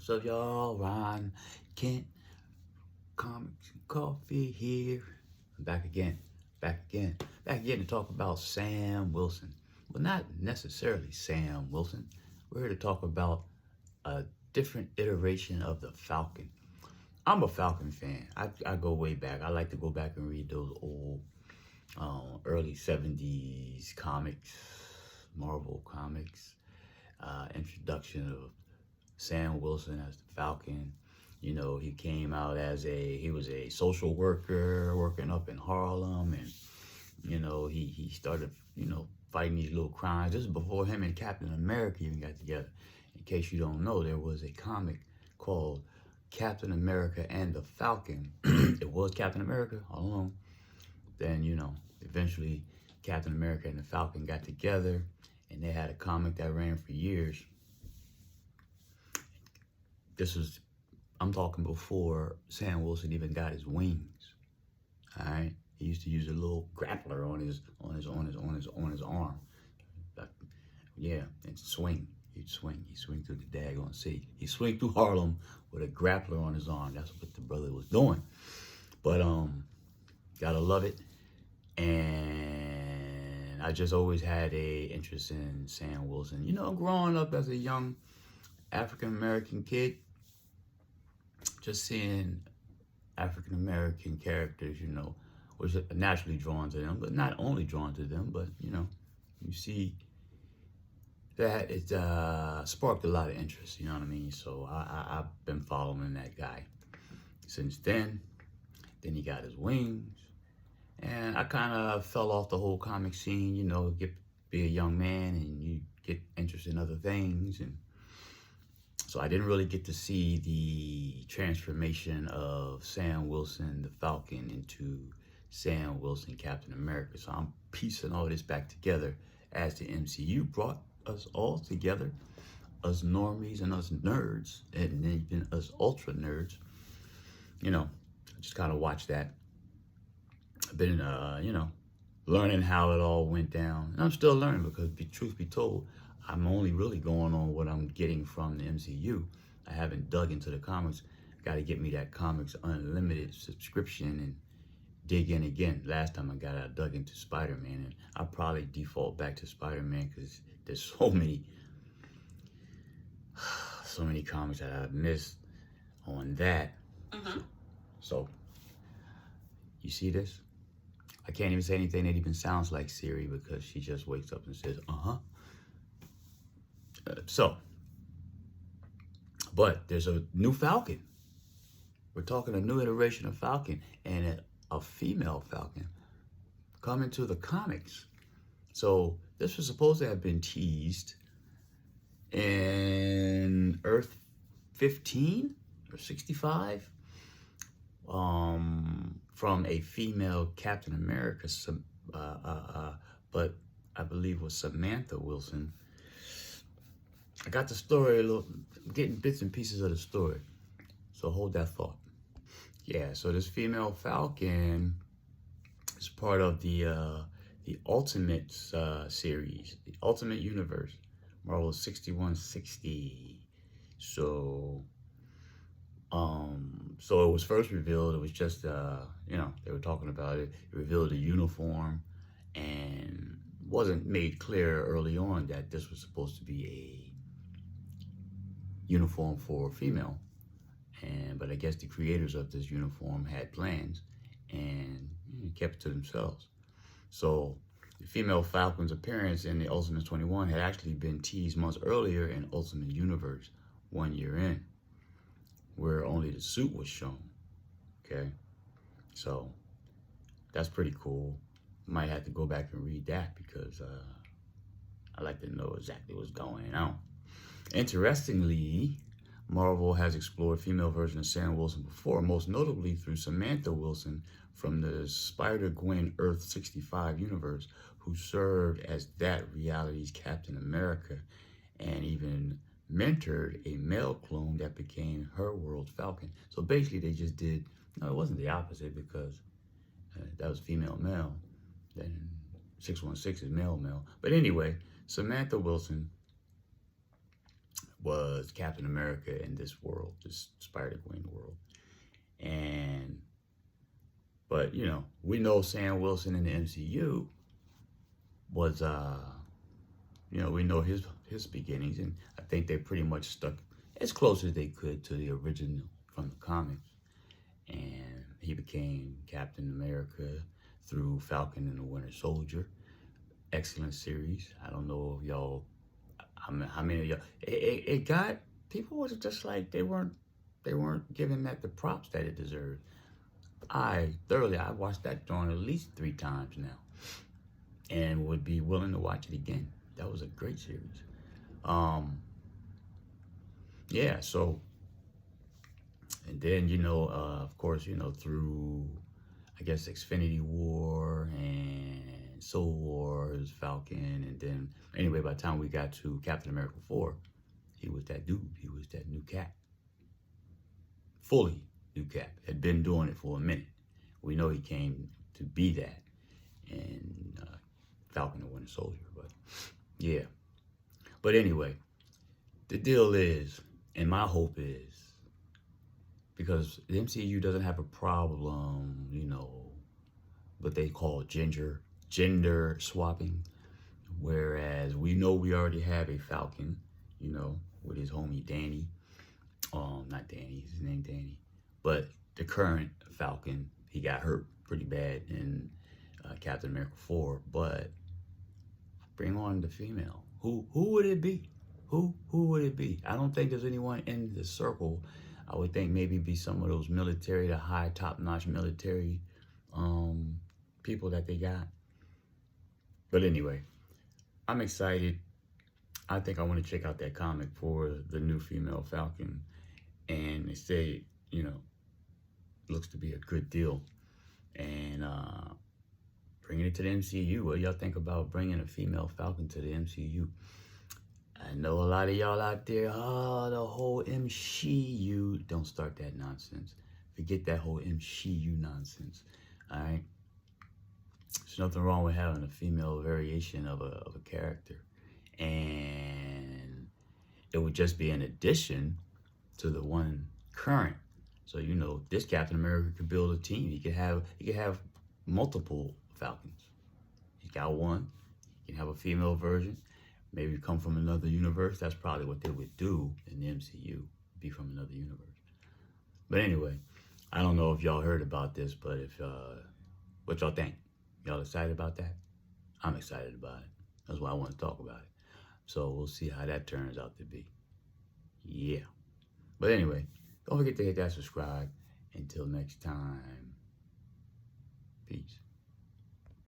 What's up, y'all? Ron Kent, Comics and Coffee here. I'm back again to talk about Sam Wilson. Well, not necessarily Sam Wilson. We're here to talk about a different iteration of the Falcon. I'm a Falcon fan. I go way back. I like to go back and read those old early 70s comics, Marvel comics, introduction of Sam Wilson as the Falcon. You know, he came out as he was a social worker working up in Harlem, and you know, he started, fighting these little crimes. This is before him and Captain America even got together. In case you don't know, there was a comic called Captain America and the Falcon. It was Captain America all along. Then, eventually Captain America and the Falcon got together, and they had a comic that ran for years. I'm talking before Sam Wilson even got his wings. All right, he used to use a little grappler on his arm. Yeah, and swing. He'd swing through the daggone city. He'd swing through Harlem with a grappler on his arm. That's what the brother was doing. But gotta love it. And I just always had a interest in Sam Wilson. Growing up as a young African-American kid, just seeing African-American characters, was naturally drawn to them, but not only drawn to them, but, you see that it sparked a lot of interest, you know what I mean? So I've been following that guy since then. Then he got his wings, and I kind of fell off the whole comic scene, be a young man and you get interested in other things, and so I didn't really get to see the transformation of Sam Wilson, the Falcon, into Sam Wilson, Captain America. So I'm piecing all this back together as the MCU brought us all together, us normies and us nerds, and even us ultra nerds. Just kind of watch that. I've been, learning how it all went down. And I'm still learning because, truth be told, I'm only really going on what I'm getting from the MCU. I haven't dug into the comics. Got to get me that Comics Unlimited subscription and dig in again. Last time I dug into Spider-Man, and I'll probably default back to Spider-Man because there's so many comics that I've missed on that. So, you see this? I can't even say anything that even sounds like Siri because she just wakes up and says, but there's a new Falcon. We're talking a new iteration of Falcon and a female Falcon coming to the comics. So this was supposed to have been teased in Earth 15 or 65 from a female Captain America, but I believe was Samantha Wilson. I got the story I'm getting bits and pieces of the story, so hold that thought. Yeah, so this female Falcon is part of the Ultimate series, the Ultimate Universe, Marvel 6160. So it was first revealed. It was just they were talking about it. It revealed a uniform, and wasn't made clear early on that this was supposed to be a uniform for a female, but I guess the creators of this uniform had plans and kept it to themselves. So the female Falcon's appearance in the Ultimate 21 had actually been teased months earlier in Ultimate Universe 1 year in, where only the suit was shown. Okay, so that's pretty cool. Might have to go back and read that because I like to know exactly what's going on. Interestingly, Marvel has explored female version of Sam Wilson before, most notably through Samantha Wilson from the Spider-Gwen Earth 65 universe, who served as that reality's Captain America and even mentored a male clone that became her world's Falcon. So basically they just did, no, it wasn't the opposite because that was female-male. Then 616 is male-male. But anyway, Samantha Wilson was Captain America in this world, this Spider-Gwen world. And, but, you know, we know Sam Wilson in the MCU was, you know, we know his beginnings, and I think they pretty much stuck as close as they could to the original from the comics. And he became Captain America through Falcon and the Winter Soldier. Excellent series. I don't know if y'all, how many of y'all, it got, people was just like, they weren't giving that the props that it deserved. I watched that joint at least 3 times now, and would be willing to watch it again. That was a great series. Yeah, so, and then, you know, of course, you know, through, I guess, Xfinity War and Soul Wars, Falcon, and then, anyway, by the time we got to Captain America 4, he was that dude. He was that new Cap. Fully new Cap. Had been doing it for a minute. We know he came to be that in Falcon and Winter Soldier, but yeah. But anyway, the deal is, and my hope is, because the MCU doesn't have a problem, you know, what they call gender swapping, whereas we know we already have a Falcon, you know, with his homie Danny. Not Danny, his name Danny, but the current Falcon, he got hurt pretty bad in Captain America 4, but bring on the female. Who would it be? Who would it be? I don't think there's anyone in the circle. I would think maybe be some of those military, the high top-notch military people that they got. But anyway, I'm excited. I think I want to check out that comic for the new female Falcon. And they say, you know, looks to be a good deal. And bringing it to the MCU. What y'all think about bringing a female Falcon to the MCU? I know a lot of y'all out there, oh, the whole MCU. Don't start that nonsense. Forget that whole MCU nonsense. All right? There's nothing wrong with having a female variation of a character. And it would just be an addition to the one current. So, you know, this Captain America could build a team. He could have multiple Falcons. He's got one. He can have a female version. Maybe come from another universe. That's probably what they would do in the MCU, be from another universe. But anyway, I don't know if y'all heard about this, but if what y'all think? Y'all excited about that? I'm excited about it. That's why I want to talk about it. So we'll see how that turns out to be. Yeah. But anyway, don't forget to hit that subscribe. Until next time, peace.